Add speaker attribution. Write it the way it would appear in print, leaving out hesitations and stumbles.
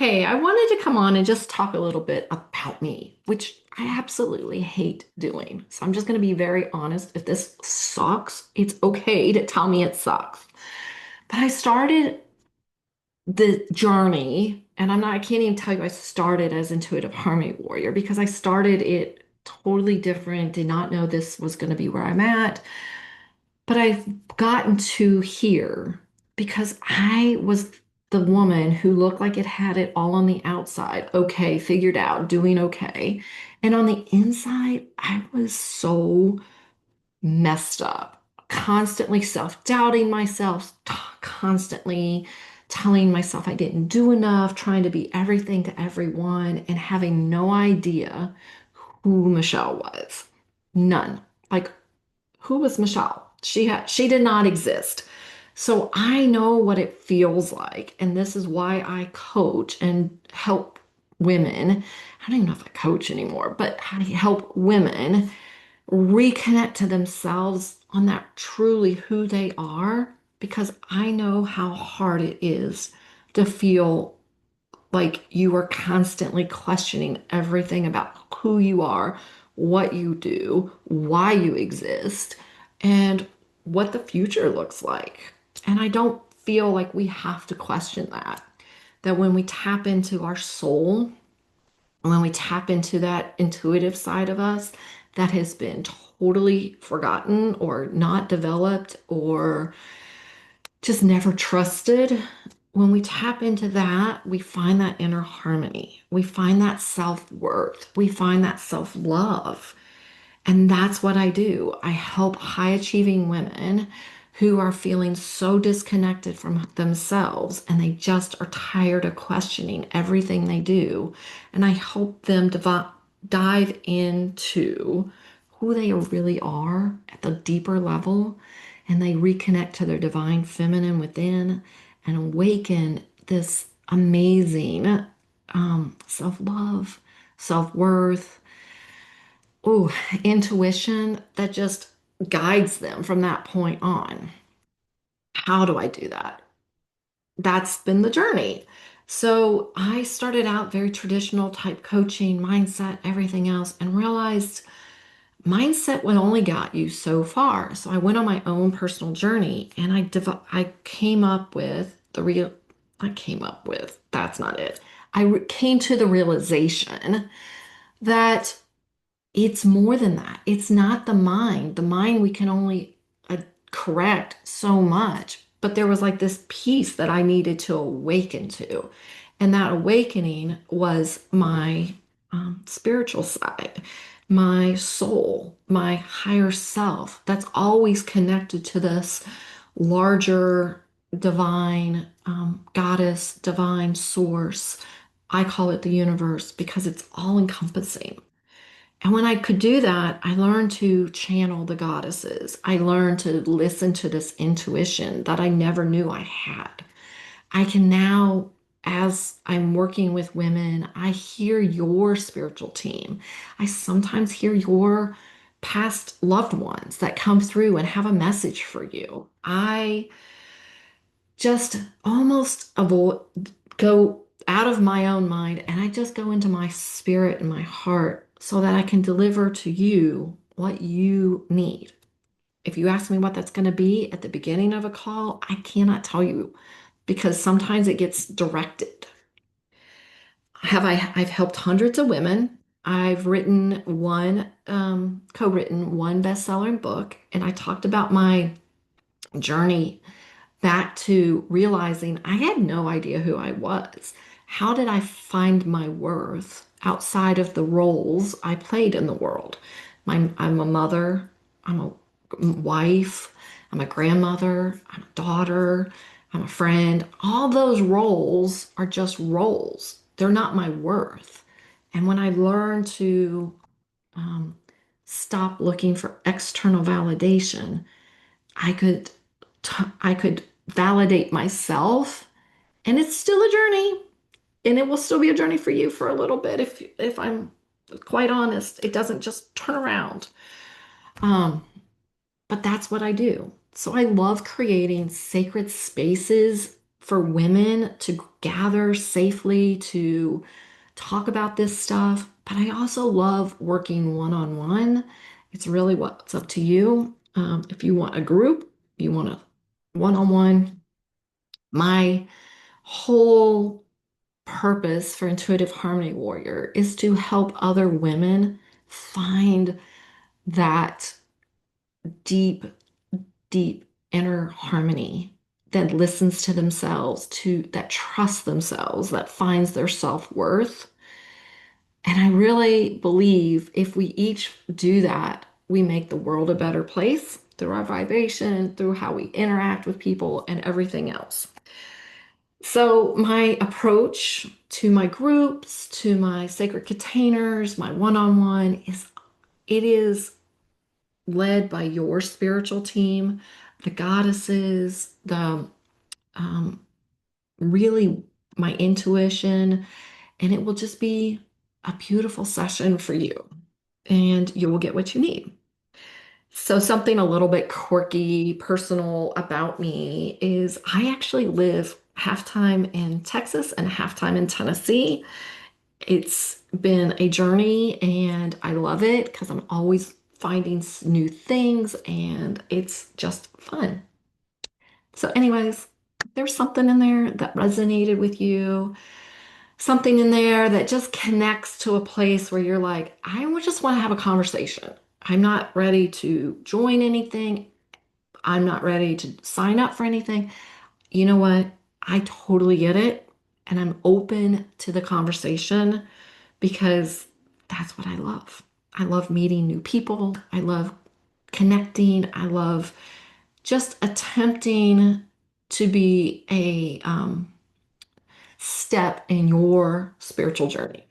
Speaker 1: Hey, I wanted to come on and just talk a little bit about me, which I absolutely hate doing. So I'm just going to be very honest. If this sucks, it's okay to tell me it sucks. But I started the journey, and I can't even tell you I started as intuitive harmony warrior because I started it totally different, did not know this was going to be where I'm at. But I've gotten to here because I was the woman who looked like it had it all on the outside. Okay, figured out, doing okay. And on the inside, I was so messed up, constantly self-doubting myself, constantly telling myself I didn't do enough, trying to be everything to everyone, and having no idea who Michelle was. None. Like, who was Meshaelle? She did not exist. So I know what it feels like. And this is why I coach and help women. I don't even know if I coach anymore, but I help women reconnect to themselves on that truly who they are, because I know how hard it is to feel like you are constantly questioning everything about who you are, what you do, why you exist, and what the future looks like. And I don't feel like we have to question that. That when we tap into our soul, when we tap into that intuitive side of us that has been totally forgotten or not developed or just never trusted. When we tap into that, we find that inner harmony. We find that self-worth. We find that self-love. And that's what I do. I help high achieving women who are feeling so disconnected from themselves and they just are tired of questioning everything they do. And I help them dive into who they really are at the deeper level, and they reconnect to their divine feminine within and awaken this amazing self-love, self-worth, oh, intuition that just guides them from that point on. How do I do that? That's been the journey. So I started out very traditional type coaching, mindset, everything else, and realized mindset would only got you so far. So I went on my own personal journey and I came up with I came up with, that's not it. Came to the realization that it's more than that. It's not the mind. The mind, we can only correct so much. But there was like this piece that I needed to awaken to. And that awakening was my spiritual side, my soul, my higher self that's always connected to this larger divine goddess, divine source. I call it the universe because it's all encompassing. And when I could do that, I learned to channel the goddesses. I learned to listen to this intuition that I never knew I had. I can now, as I'm working with women, I hear your spiritual team. I sometimes hear your past loved ones that come through and have a message for you. I just almost avoid go out of my own mind and I just go into my spirit and my heart so that I can deliver to you what you need. If you ask me what that's going to be at the beginning of a call, I cannot tell you because sometimes it gets directed. I've helped hundreds of women. I've written co-written one best-selling book, and I talked about my journey back to realizing I had no idea who I was. How did I find my worth outside of the roles I played in the world? I'm a mother, I'm a wife, I'm a grandmother, I'm a daughter, I'm a friend. All those roles are just roles. They're not my worth. And when I learned to um, stop looking for external validation, I could I could validate myself, and it's still a journey, and it will still be a journey for you for a little bit if I'm quite honest. It doesn't just turn around. Um, but that's what I do. So I love creating sacred spaces for women to gather safely to talk about this stuff, but I also love working one-on-one. It's really what's up to you. If you want a group, you want a one-on-one. My whole purpose for Intuitive Harmony Warrior is to help other women find that deep, deep inner harmony that listens to themselves, to that trusts themselves, that finds their self-worth. And I really believe if we each do that, we make the world a better place through our vibration, through how we interact with people, and everything else. So, my approach to my groups, to my sacred containers, my one-on-one is it is led by your spiritual team, the goddesses, the um, really my intuition, and it will just be a beautiful session for you, and you will get what you need. So, something a little bit quirky, personal about me is I actually live half time in Texas and half time in Tennessee. It's been a journey and I love it because I'm always finding new things and it's just fun. So, anyways, there's something in there that resonated with you, something in there that just connects to a place where you're like, I would just want to have a conversation. I'm not ready to join anything. I'm not ready to sign up for anything. You know what? I totally get it. And I'm open to the conversation because that's what I love. I love meeting new people. I love connecting. I love just attempting to be a step in your spiritual journey.